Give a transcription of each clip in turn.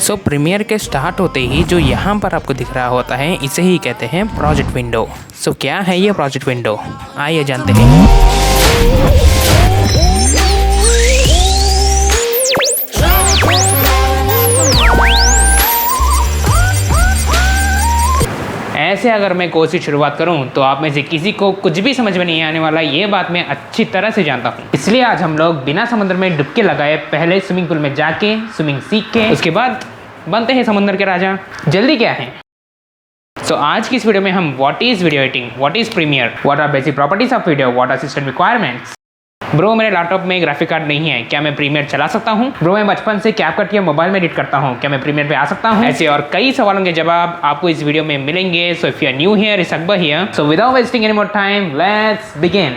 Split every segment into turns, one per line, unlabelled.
सो premiere के start होते ही जो यहाँ पर आपको दिख रहा होता है इसे ही कहते हैं प्रोजेक्ट विंडो। सो क्या है ये प्रोजेक्ट विंडो, आइए जानते हैं। ऐसे अगर मैं कोर्स की शुरुआत करूं तो आप में से किसी को कुछ भी समझ में नहीं आने वाला, ये बात मैं अच्छी तरह से जानता हूं। इसलिए आज हम लोग बिना समुद्र में डुबकी लगाए पहले स्विमिंग पूल में जाके स्विमिंग सीख के उसके बाद बनते हैं समुद्र के राजा। जल्दी क्या है। सो आज की इस वीडियो में हम what is video editing, what is premiere, what are basic properties of video, what are system requirements. Bro मेरे लैपटॉप में ग्राफिक कार्ड नहीं है, क्या मैं प्रीमियर चला सकता हूँ? ब्रो मैं बचपन से कैपकट या मोबाइल में एडिट करता हूँ, क्या मैं प्रीमियर पे आ सकता हूँ? ऐसे और कई सवालों के जवाब आपको इस वीडियो में मिलेंगे। So if you are new here, is Akbar here. So without wasting any more time, let's begin.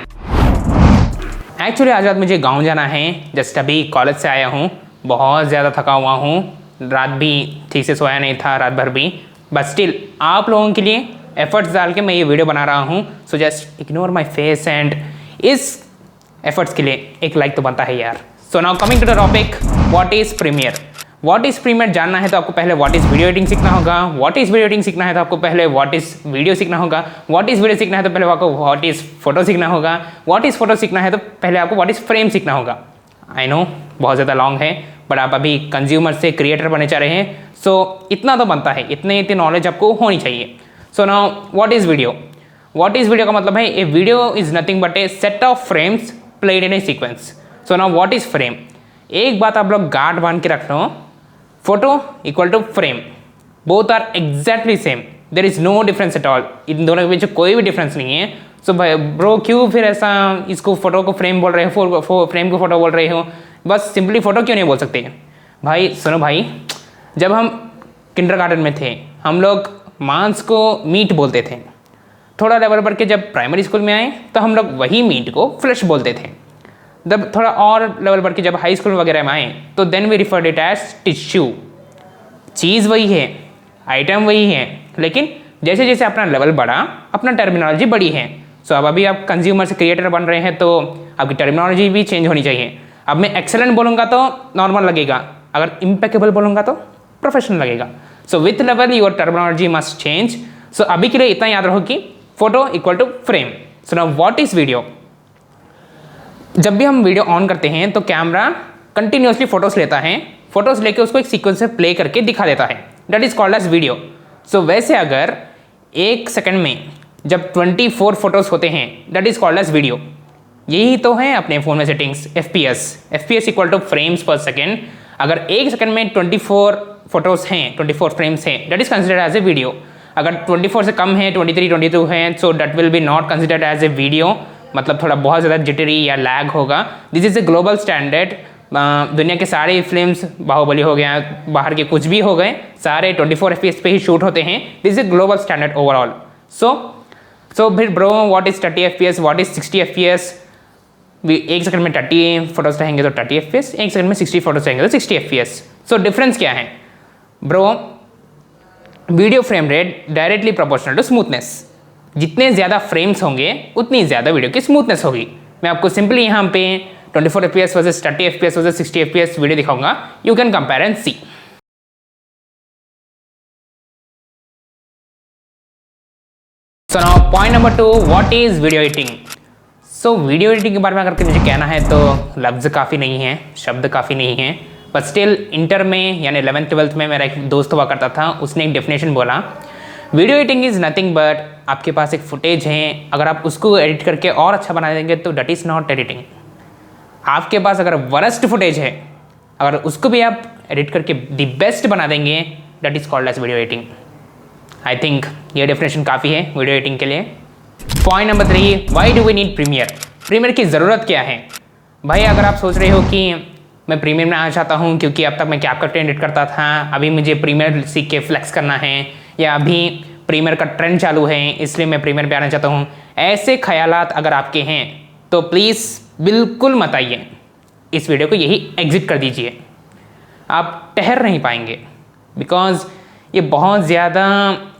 Actually आज रात मुझे गाँव जाना है। जस्ट अभी कॉलेज से आया हूँ, बहुत ज़्यादा थका हुआ हूँ, रात भी ठीक से सोया नहीं था, रात भर भी। बट स्टिल आप लोगों के लिए एफर्ट्स डाल के मैं ये वीडियो बना रहा हूँ। So just ignore my face and इस एफर्ट्स के लिए एक लाइक तो बनता है यार। So now coming to the topic, what is premiere. What is premiere जानना है तो आपको पहले व्हाट इज वीडियो एडिटिंग सीखना होगा। व्हाट इज वीडियो एडिटिंग सीखना है तो आपको पहले व्हाट इज वीडियो सीखना होगा। व्हाट इज वीडियो सीखना है तो पहले आपको व्हाट इज फोटो सीखना होगा। व्हाट इज फोटो सीखना है तो पहले आपको व्हाट इज फ्रेम सीखना होगा। आई नो बहुत ज़्यादा लॉन्ग है, बट आप अभी कंज्यूमर से क्रिएटर बनने चाह रहे हैं, सो इतना तो बनता है, इतनी नॉलेज आपको होनी चाहिए। So now what is video. What is video का मतलब है a video is nothing but a set of frames played in a sequence. So now what is frame. एक बात आप लोग गार्ड बांध के रख लो, photo equal to frame, both are exactly same, there is no difference at all. इन दोनों के बीच कोई भी डिफरेंस नहीं है। सो भाई ब्रो क्यों फिर ऐसा इसको फोटो को फ्रेम बोल रहे हो, फ्रेम को फोटो बोल रहे हो, बस सिंपली फोटो क्यों नहीं बोल सकते? भाई सुनो भाई, जब हम किंडरगार्टन में थे हम लोग मांस को मीट बोलते थे। थोड़ा लेवल बढ़ के जब प्राइमरी स्कूल में आए तो हम लोग वही मीट को फ्लैश बोलते थे। जब थोड़ा और लेवल बढ़ के जब हाई स्कूल वगैरह में आए तो then we referred it as tissue. चीज़ वही है, आइटम वही है, लेकिन जैसे जैसे अपना लेवल बढ़ा अपना टर्मिनोलॉजी बढ़ी है। सो अब अभी आप कंज्यूमर से क्रिएटर बन रहे हैं तो आपकी टर्मिनोलॉजी भी चेंज होनी चाहिए। अब मैं एक्सेलेंट बोलूँगा तो नॉर्मल लगेगा, अगर इम्पेकेबल बोलूँगा तो प्रोफेशनल लगेगा। So with level your terminology must change. So अभी के लिए इतना याद रखो कि photo equal to frame. So now what is video. जब भी हम वीडियो ऑन करते हैं तो कैमरा कंटिन्यूसली फोटोज लेता है, फोटोज लेके उसको एक सीक्वेंस से प्ले करके दिखा देता है, that is called as video. So वैसे अगर एक सेकंड में जब 24 फोटोज होते हैं that is called as video. यही तो है अपने फ़ोन में settings, F equal to frames per second. अगर एक सेकंड में 24 फोटोज हैं, 24 फ्रेम्स हैं, that is considered as a video. अगर 24 से कम है, 23, 22 है, so that will be not considered as a video, मतलब थोड़ा बहुत ज़्यादा जिटरी या लैग होगा। This is a global standard. दुनिया के सारे फिल्म्स, बाहुबली हो गया, बाहर के कुछ भी हो गए, सारे 24 FPS पे ही शूट होते हैं। This is a global standard overall. So फिर bro what is 30 FPS, what is 60 FPS। एक सेकंड में 30 फोटोज रहेंगे तो 30 FPS, एक सेकंड में 60 फोटोज रहेंगे तो 60 FPS। सो डिफरेंस क्या है bro? Video frame rate directly proportional to smoothness. जितने ज़्यादा फ्रेम्स होंगे उतनी ज़्यादा वीडियो की स्मूथनेस होगी। मैं आपको सिंपली यहाँ पे 24 FPS versus 30 FPS versus 60 FPS video दिखाऊंगा, you can compare and see. So now point number 2, what is video editing. So video editing के बारे में अगर मुझे कहना है तो लफ्ज़ काफ़ी नहीं है, शब्द काफ़ी नहीं है, बट स्टिल इंटर में यानी 11th 12th में मेरा एक दोस्त हुआ करता था, उसने एक डेफिनेशन बोला, video editing is nothing but आपके पास एक फुटेज है, अगर आप उसको एडिट करके और अच्छा बना देंगे तो दैट इज़ नॉट एडिटिंग। आपके पास अगर वर्स्ट फुटेज है, अगर उसको भी आप एडिट करके दी बेस्ट बना देंगे, that is called as video editing. I think ये डेफिनेशन काफ़ी है वीडियो एडिटिंग के लिए। Point number 3, why do we need premiere. Premiere की ज़रूरत क्या है भाई? अगर आप सोच रहे हो कि मैं प्रीमियर में आना चाहता हूँ क्योंकि अब तक मैं कैपकट एडिट करता था, अभी मुझे प्रीमियर सीख के फ्लेक्स करना है, या अभी प्रीमियर का ट्रेंड चालू है इसलिए मैं प्रीमियर पे आना चाहता हूँ, ऐसे ख्यालात अगर आपके हैं तो प्लीज़ बिल्कुल मत आइए। इस वीडियो को यही एग्जिट कर दीजिए, आप ठहर नहीं पाएंगे, बिकॉज ये बहुत ज़्यादा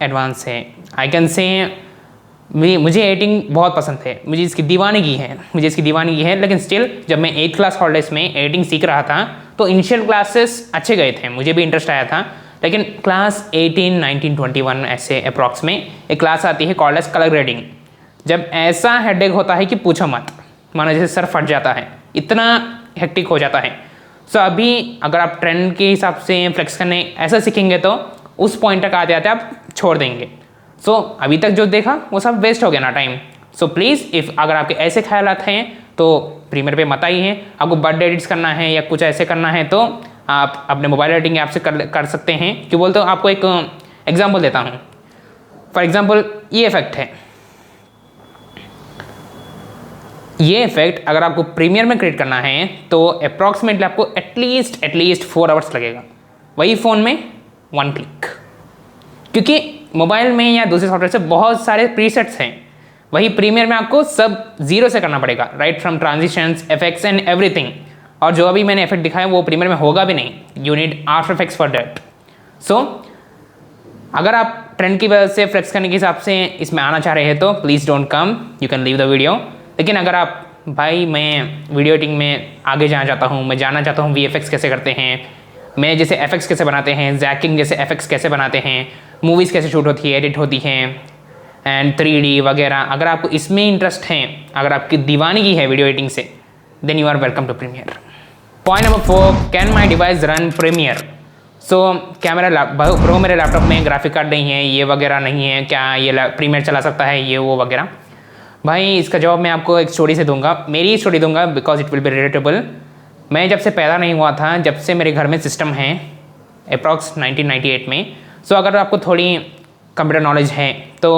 एडवांस है। आई कैन से मुझे एडिटिंग बहुत पसंद है, मुझे इसकी दीवानगी है, लेकिन स्टिल जब मैं 8th क्लास हॉलीडेज में एडिटिंग सीख रहा था तो इनिशियल क्लासेस अच्छे गए थे, मुझे भी इंटरेस्ट आया था, लेकिन क्लास 18, 19, 21 ऐसे अप्रॉक्स में एक क्लास आती है कॉल्ड एज कलर ग्रेडिंग। जब ऐसा हेडेक होता है कि पूछो मत, मानो जैसे सर फट जाता है, इतना हेक्टिक हो जाता है। सो अभी अगर आप ट्रेंड के हिसाब से फ्लेक्स करने ऐसा सीखेंगे तो उस पॉइंट तक आते आते आप छोड़ देंगे। सो अभी तक जो देखा वो सब वेस्ट हो गया ना टाइम। सो प्लीज़ इफ़ अगर आपके ऐसे ख्यालात हैं तो प्रीमियर पे मत आइए। आपको बर्थडे एडिट्स करना है या कुछ ऐसे करना है तो आप अपने मोबाइल एडिटिंग ऐप से कर सकते हैं। क्यों बोलते हो, आपको एक एग्जाम्पल देता हूँ। फॉर एग्जाम्पल ये इफेक्ट है, ये इफेक्ट अगर आपको प्रीमियर में क्रिएट करना है तो अप्रॉक्सीमेटली आपको एटलीस्ट 4 आवर्स लगेगा, वही फ़ोन में 1 क्लिक। क्योंकि मोबाइल में या दूसरे सॉफ्टवेयर से बहुत सारे प्रीसेट्स हैं, वही प्रीमियर में आपको सब जीरो से करना पड़ेगा, right from transitions, effects and everything. और जो अभी मैंने इफेक्ट दिखाया वो प्रीमियर में होगा भी नहीं, you need after effects for that. So अगर आप ट्रेंड की वजह से फ्लेक्स करने के हिसाब से इसमें आना चाह रहे हैं तो please don't come, you can leave the video. लेकिन अगर आप भाई मैं वीडियो एडिटिंग में आगे जाना चाहता हूँ, मैं जानना चाहता हूँ VFX कैसे करते हैं, मैं जैसे एफेक्ट्स कैसे बनाते हैं, जैकिंग जैसे एफेक्ट्स कैसे बनाते हैं, मूवीज़ कैसे शूट होती है, एडिट होती हैं एंड 3D वगैरह, अगर आपको इसमें इंटरेस्ट है, अगर आपकी दीवानगी है वीडियो एडिटिंग से, then you are welcome to premiere. Point number 4, can my device run premiere. सो क्या मेरे लैपटॉप में ग्राफिक कार्ड नहीं है, ये वगैरह नहीं है, क्या ये प्रीमियर चला सकता है, ये वो वगैरह। भाई इसका जवाब मैं आपको एक स्टोरी से दूंगा, मेरी स्टोरी दूंगा, because it will be relatable. मैं जब से पैदा नहीं हुआ था, जब से मेरे घर में सिस्टम है अप्रॉक्स 1998 में। सो अगर आपको थोड़ी कंप्यूटर नॉलेज है तो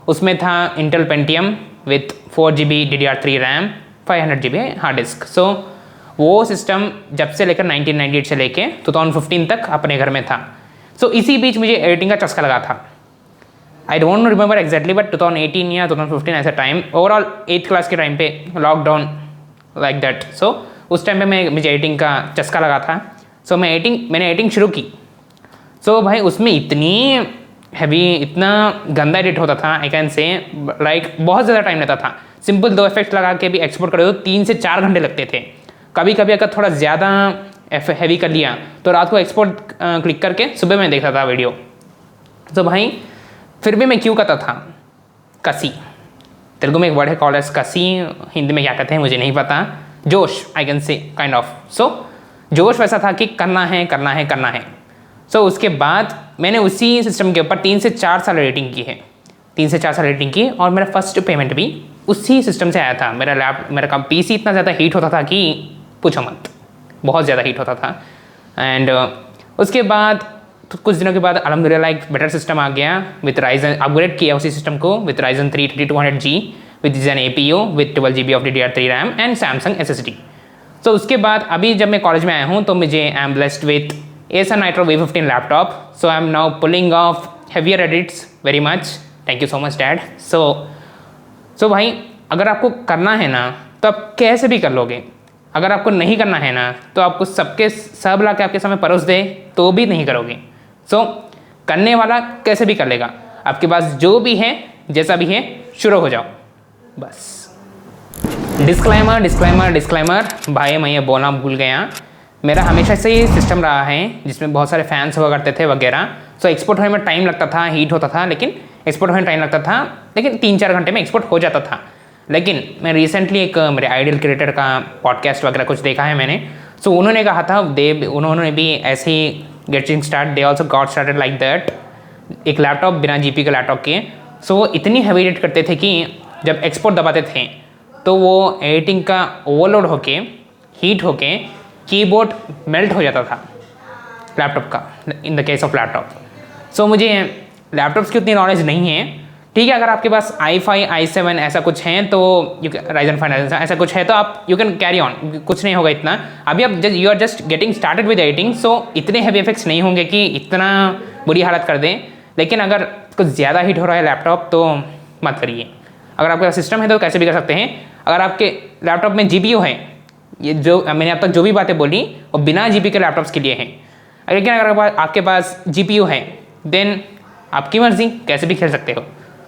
उसमें था Intel Pentium with 4GB DDR3 RAM, 500GB hard disk. So वो सिस्टम जब से लेकर 1998 से लेके 2015 तक अपने घर में था। सो इसी बीच मुझे एडिटिंग का चस्का लगा था। I don't remember exactly, but 2018 या 2015 ऐसा टाइम, ओवरऑल 8th क्लास के टाइम पे, लॉकडाउन लाइक दैट। सो उस टाइम पे मुझे एडिटिंग का चस्का लगा था। सो मैंने एडिटिंग शुरू की। सो भाई उसमें इतनी हैवी, इतना गंदा एडिट होता था, आई कैन से लाइक बहुत ज़्यादा टाइम लेता था। सिंपल 2 इफेक्ट्स लगा के भी एक्सपोर्ट करे तो 3 से 4 घंटे लगते थे। कभी कभी अगर थोड़ा ज़्यादा हैवी कर लिया तो रात को एक्सपोर्ट क्लिक करके सुबह में देखता था वीडियो। तो भाई फिर भी मैं क्यों करता था, कसी, तेलुगु में एक वर्ड है कॉल्ड एज कसी, हिंदी में क्या कहते हैं मुझे नहीं पता, जोश I can say kind of. So जोश वैसा था कि करना है। सो उसके बाद मैंने उसी सिस्टम के ऊपर 3 से 4 साल एडिटिंग की है, 3 से 4 साल एडिटिंग की, और मेरा फर्स्ट पेमेंट भी उसी सिस्टम से आया था। मेरा PC इतना ज़्यादा हीट होता था कि पूछो मत, बहुत ज़्यादा हीट होता था। एंड उसके बाद तो कुछ दिनों के बाद अल्हम्दुलिल्लाह एक बेटर सिस्टम आ गया विथ राइजन, अपग्रेड किया उसी सिस्टम को with Ryzen 3 3200G with an APU with 12GB of DDR3 RAM and Samsung SSD। तो उसके बाद अभी जब मैं कॉलेज में आया हूँ तो मुझे I am blessed with Acer Nitro V15 laptop. So I am now pulling off heavier edits very much, thank you so much dad. So भाई अगर आपको करना है ना तो आप कैसे भी कर लोगे, अगर आपको नहीं करना है ना तो आपको सब ला के आपके सामने परोस दे तो भी नहीं करोगे। सो करने वाला कैसे भी कर लेगा, आपके पास जो भी है जैसा भी है शुरू हो जाओ बस। डिस्क्लेमर भाई मैं ये बोलना भूल गया, मेरा हमेशा से ही सिस्टम रहा है जिसमें बहुत सारे फैंस हुआ करते थे वगैरह। सो एक्सपोर्ट होने में टाइम लगता था, हीट होता था, लेकिन एक्सपोर्ट होने में टाइम लगता था, लेकिन 3-4 घंटे में एक्सपोर्ट हो जाता था। लेकिन मैं रिसेंटली एक मेरे आइडियल क्रिएटर का पॉडकास्ट वगैरह कुछ देखा है मैंने। सो उन्होंने कहा था उन्होंने भी ऐसे ही getting start, they also got started like that, एक लैपटॉप बिना GP के लैपटॉप के। सो वो इतनी हैवी एडिट करते थे कि जब एक्सपोर्ट दबाते थे तो वो एडिटिंग का ओवरलोड होके, हीट होके कीबोर्ड मेल्ट हो जाता था लैपटॉप का, in the case of laptop. So मुझे लैपटॉप्स की उतनी नॉलेज नहीं है, ठीक है। अगर आपके पास i5 i7 ऐसा कुछ है तो राइजन 5 ऐसा कुछ है तो आप यू कैन कैरी ऑन, कुछ नहीं होगा इतना। अभी आप you are just getting started with editing, so इतने हैवी इफेक्ट्स नहीं होंगे कि इतना बुरी हालत कर दें। लेकिन अगर कुछ ज़्यादा हीट हो रहा है लैपटॉप तो मत करिए। अगर आपका सिस्टम है तो कैसे भी कर सकते हैं। अगर आपके लैपटॉप में GPU है, ये जो मैंने अब तक जो भी बातें बोली वो बिना GPU के लैपटॉप्स के लिए हैं। लेकिन अगर आपके पास GPU है देन आपकी मर्जी, कैसे भी खेल सकते हो।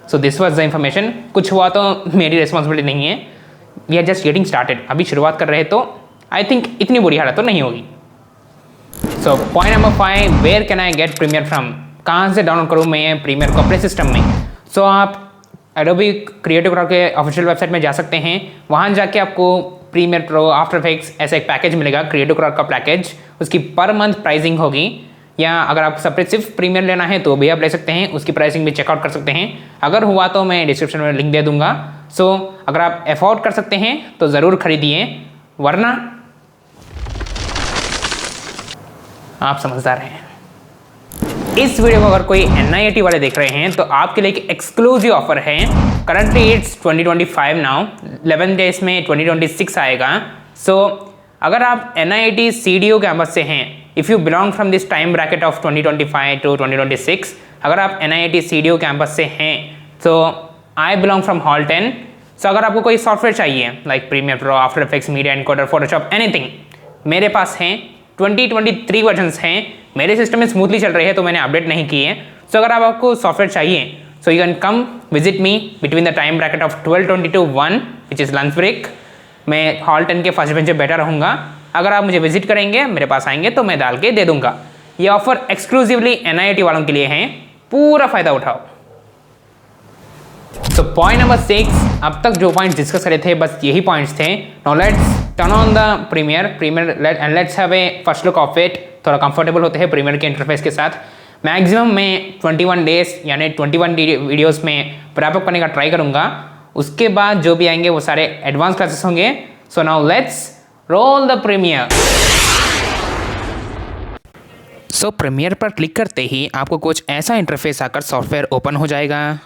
So this was the information. कुछ हुआ तो मेरी रिस्पॉन्सिबिलिटी नहीं है, we are just getting started, अभी शुरुआत कर रहे हैं तो आई थिंक इतनी बुरी हालत तो नहीं होगी। So point number 5, where can I get premiere from, कहाँ से डाउनलोड करूँ मैं प्रीमियर को अपने सिस्टम में। सो आप एडोबी क्रिएटिव क्लाउड के ऑफिशियल वेबसाइट में जा सकते हैं, वहाँ जाके आपको प्रीमियर प्रो, आफ्टर इफेक्ट्स ऐसा एक पैकेज मिलेगा क्रिएटिव क्लाउड का पैकेज। उसकी पर मंथ प्राइसिंग होगी, या अगर आप सेपरेट सिर्फ प्रीमियर लेना है तो भी आप ले सकते हैं, उसकी प्राइसिंग भी चेकआउट कर सकते हैं। अगर हुआ तो मैं डिस्क्रिप्शन में लिंक दे दूंगा। सो अगर आप अफोर्ड कर सकते हैं तो ज़रूर खरीदिए, वरना आप समझदार हैं। इस वीडियो को अगर कोई NIIT वाले देख रहे हैं तो आपके लिए एक एक्सक्लूसिव ऑफर है। करंटली इट्स 2025 नाउ, 11 डेज में 2026 आएगा। सो अगर आप NIIT CDU कैंपस से हैं, if you belong from this time bracket of 2025 to 2026, अगर आप NIIT CDU कैंपस से हैं तो I belong from hall 10। So अगर आपको कोई सॉफ्टवेयर चाहिए like premiere pro, after effects, media encoder, Photoshop, anything, मेरे पास हैं। 2023 वर्जन्स हैं, मेरे सिस्टम में स्मूथली चल रही है तो मैंने अपडेट नहीं की है। सो अगर आपको सॉफ्टवेयर चाहिए so you can come visit me between the time bracket of 12:20 to 1 which is lunch break. मैं हॉल 10 के फर्स्ट बेंच पे बैठा रहूँगा। अगर आप मुझे विजिट करेंगे, मेरे पास आएंगे तो मैं डाल के दे दूँगा। ये ऑफर एक्सक्लूसिवली NIIT वालों के लिए हैं, पूरा फ़ायदा उठाओ। तो पॉइंट नंबर 6, अब तक जो पॉइंट्स डिस्कस करे थे बस यही पॉइंट्स थे। Now let's turn on the premiere and let's have a first look of it. थोड़ा कंफर्टेबल होते हैं प्रीमियर के इंटरफेस के साथ। मैक्सिमम मैं 21 डेज यानी 21 वीडियोस में रैप अप करने का ट्राई करूँगा। उसके बाद जो भी आएंगे वो सारे एडवांस क्लासेस होंगे। So now let's roll the premiere. So premiere पर क्लिक करते ही आपको कुछ ऐसा इंटरफेस आकर सॉफ्टवेयर ओपन हो जाएगा।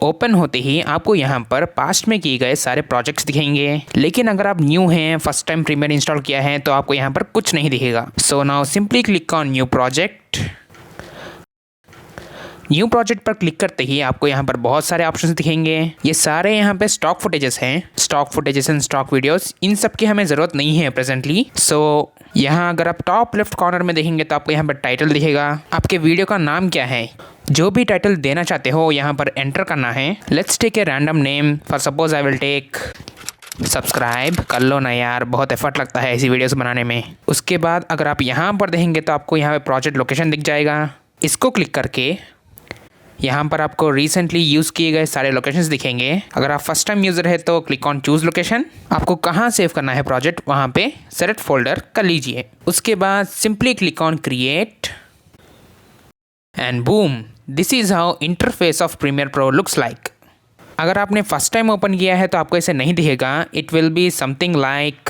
ओपन होते ही आपको यहाँ पर पास्ट में किए गए सारे प्रोजेक्ट्स दिखेंगे, लेकिन अगर आप न्यू हैं, फर्स्ट टाइम प्रीमियर इंस्टॉल किया है तो आपको यहाँ पर कुछ नहीं दिखेगा। So now simply click on new project. New project पर क्लिक करते ही आपको यहाँ पर बहुत सारे ऑप्शंस दिखेंगे। ये सारे यहाँ पे स्टॉक फुटेजेस हैं, stock footages and stock videos. इन सब की हमें ज़रूरत नहीं है प्रेजेंटली। सो यहाँ अगर आप टॉप लेफ्ट कॉर्नर में देखेंगे तो आपको यहाँ पर टाइटल दिखेगा। आपके वीडियो का नाम क्या है, जो भी टाइटल देना चाहते हो यहाँ पर एंटर करना है। Let's take a random name, for suppose I will take subscribe. कर लो ना यार, बहुत एफर्ट लगता है ऐसी वीडियोस बनाने में। उसके बाद अगर आप यहाँ पर देखेंगे तो आपको यहाँ पे प्रोजेक्ट लोकेशन दिख जाएगा। इसको क्लिक करके यहाँ पर आपको रिसेंटली यूज़ किए गए सारे लोकेशंस दिखेंगे। अगर आप फर्स्ट टाइम यूज़र है तो क्लिक ऑन चूज़ लोकेशन। आपको कहाँ सेव करना है प्रोजेक्ट, वहाँ पे सेलेक्ट फोल्डर कर लीजिए। उसके बाद simply click on create and boom, this is how interface of premiere pro looks like. अगर आपने फर्स्ट टाइम ओपन किया है तो आपको ऐसे नहीं दिखेगा। It will be something like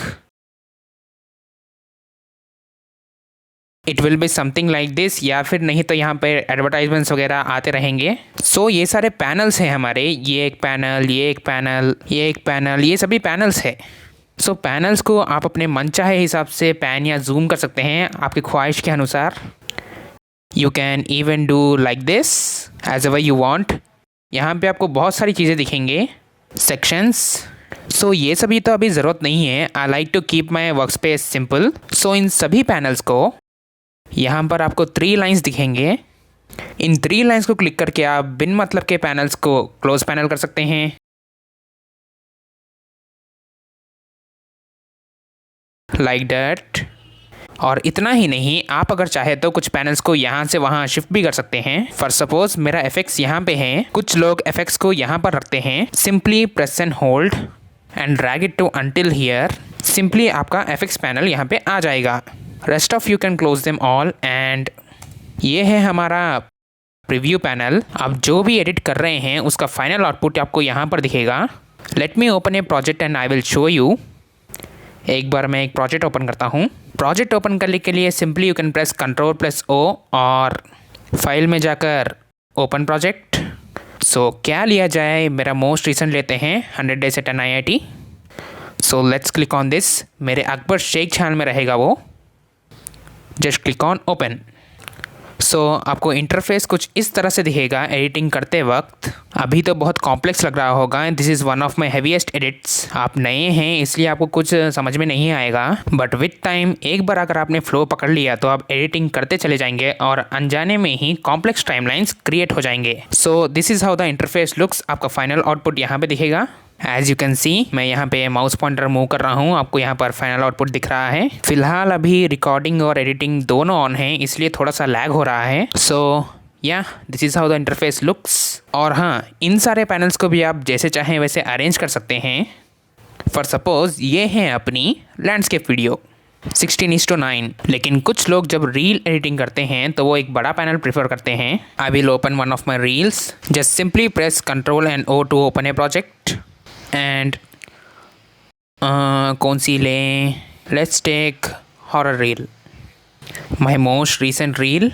this, या फिर नहीं तो यहाँ पे एडवर्टाइजमेंट्स वगैरह आते रहेंगे। सो ये सारे पैनल्स हैं हमारे, ये एक पैनल, ये एक पैनल, ये एक पैनल, ये सभी पैनल्स है। सो पैनल्स को आप अपने मनचाहे हिसाब से पैन या जूम कर सकते हैं आपकी ख्वाहिश के अनुसार। You can even do like this as ever you want. यहाँ पे आपको बहुत सारी चीज़ें दिखेंगे, सेक्शंस। सो ये सभी तो अभी ज़रूरत नहीं है। I like to keep my work space simple. So इन सभी पैनल्स को यहाँ पर आपको 3 लाइंस दिखेंगे। इन 3 लाइंस को क्लिक करके आप बिन मतलब के पैनल्स को क्लोज पैनल कर सकते हैं, लाइक दैट। और इतना ही नहीं, आप अगर चाहे तो कुछ पैनल्स को यहाँ से वहाँ शिफ्ट भी कर सकते हैं। फॉर सपोज मेरा एफेक्ट्स यहाँ पे है, कुछ लोग एफेक्ट्स को यहाँ पर रखते हैं। Simply press and hold and drag it to until here. Simply आपका एफेक्ट्स पैनल यहाँ पे आ जाएगा। Rest of you can close them all. And ये है हमारा प्रीव्यू पैनल। आप जो भी एडिट कर रहे हैं उसका फाइनल आउटपुट आपको यहाँ पर दिखेगा। Let me open a project and I will show you. एक बार मैं एक प्रोजेक्ट ओपन करता हूँ। प्रोजेक्ट ओपन करने के लिए simply you can press Ctrl+O और फाइल में जाकर ओपन प्रोजेक्ट। सो क्या लिया जाए, मेरा मोस्ट रिसेंट लेते हैं 100 days at NIIT। So let's click on this. मेरे अकबर शेख चैनल में रहेगा वो। Just click on open. So आपको इंटरफेस कुछ इस तरह से दिखेगा एडिटिंग करते वक्त। अभी तो बहुत कॉम्प्लेक्स लग रहा होगा। This is one of my heaviest edits. आप नए हैं इसलिए आपको कुछ समझ में नहीं आएगा, बट विथ टाइम एक बार अगर आपने फ्लो पकड़ लिया तो आप एडिटिंग करते चले जाएंगे और अनजाने में ही कॉम्प्लेक्स टाइमलाइंस क्रिएट हो जाएंगे। So this is how the interface looks. आपका फाइनल आउटपुट यहाँ पे दिखेगा। एज यू कैन सी मैं यहाँ पे माउस पॉइंटर मूव कर रहा हूँ, आपको यहाँ पर फाइनल आउटपुट दिख रहा है। फिलहाल अभी रिकॉर्डिंग और एडिटिंग दोनों ऑन है, इसलिए थोड़ा सा लैग हो रहा है। सो या this is how the interface looks. और हाँ, इन सारे पैनल्स को भी आप जैसे चाहें वैसे अरेंज कर सकते हैं। फॉर सपोज ये है अपनी लैंडस्केप वीडियो 16:9, लेकिन कुछ लोग जब रील एडिटिंग करते हैं तो वो एक बड़ा पैनल प्रेफर करते हैं। I will open one of my reels, just simply press Ctrl and O to open a project. And कौन सी लें, let's take horror reel, my most recent reel.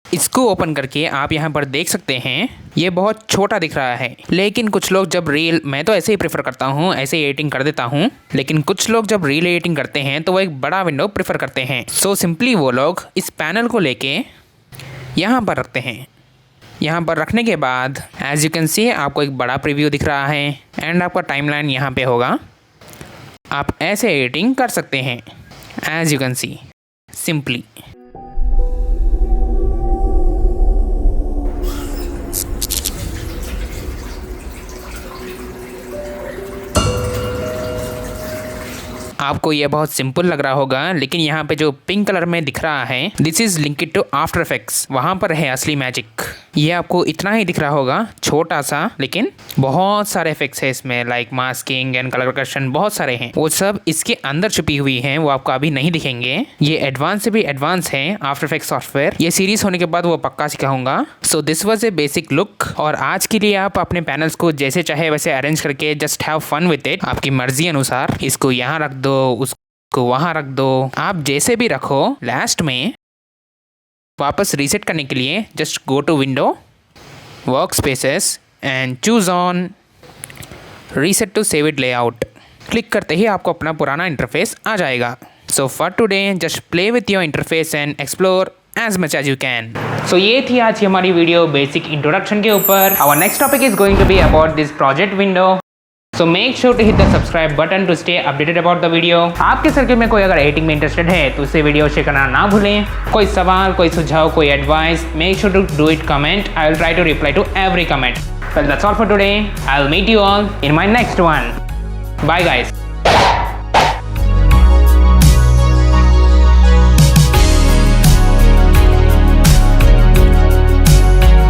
इसको ओपन करके आप यहाँ पर देख सकते हैं ये बहुत छोटा दिख रहा है, लेकिन कुछ लोग जब रील, मैं तो ऐसे ही प्रेफर करता हूँ, ऐसे ही एडिटिंग कर देता हूँ, लेकिन कुछ लोग जब रील एडिटिंग करते हैं तो वो एक बड़ा विंडो प्रेफर करते हैं। सो सिंपली वो लोग इस पैनल को लेके यहाँ पर रखते हैं। यहाँ पर रखने के बाद एज यू कैन सी आपको एक बड़ा प्रीव्यू दिख रहा है एंड आपका टाइमलाइन यहाँ पे होगा। आप ऐसे एडिटिंग कर सकते हैं as you can see simply. आपको यह बहुत सिंपल लग रहा होगा, लेकिन यहाँ पे जो पिंक कलर में दिख रहा है this is linked to after effects, वहाँ पर है असली मैजिक। ये आपको इतना ही दिख रहा होगा, छोटा सा, लेकिन बहुत सारे इफेक्ट्स है इसमें, like masking and colour correction, बहुत सारे हैं। वो सब इसके अंदर छुपी हुई हैं, वो आपको अभी नहीं दिखेंगे। ये एडवांस से भी एडवांस है आफ्टर इफेक्ट्स सॉफ्टवेयर। ये सीरीज होने के बाद वो पक्का सिखाऊंगा। So this was a basic look. और आज के लिए आप अपने पैनल्स को जैसे चाहे वैसे अरेंज करके just have fun with it, आपकी मर्जी अनुसार। इसको यहाँ रख दो, उसको वहाँ रख दो, आप जैसे भी रखो। लास्ट में वापस रीसेट करने के लिए just go to window, work spaces and choose on reset to save it layout. Click करते ही आपको अपना पुराना इंटरफेस आ जाएगा। So for today just play with your interface and explore as much as you can. So ये थी आज की हमारी वीडियो बेसिक इंट्रोडक्शन के ऊपर। Our next topic is going to be about this project window. So make sure to hit the subscribe button to stay updated about the video. आपके circle में कोई अगर एडिटिंग में इंटरेस्टेड है तो उसे वीडियो शेयर करना ना भूलें। कोई सवाल, कोई सुझाव, कोई advice, make sure to do it comment. I will try to reply to every comment. Well, that's all for today. I'll meet you all in my next one. Bye guys.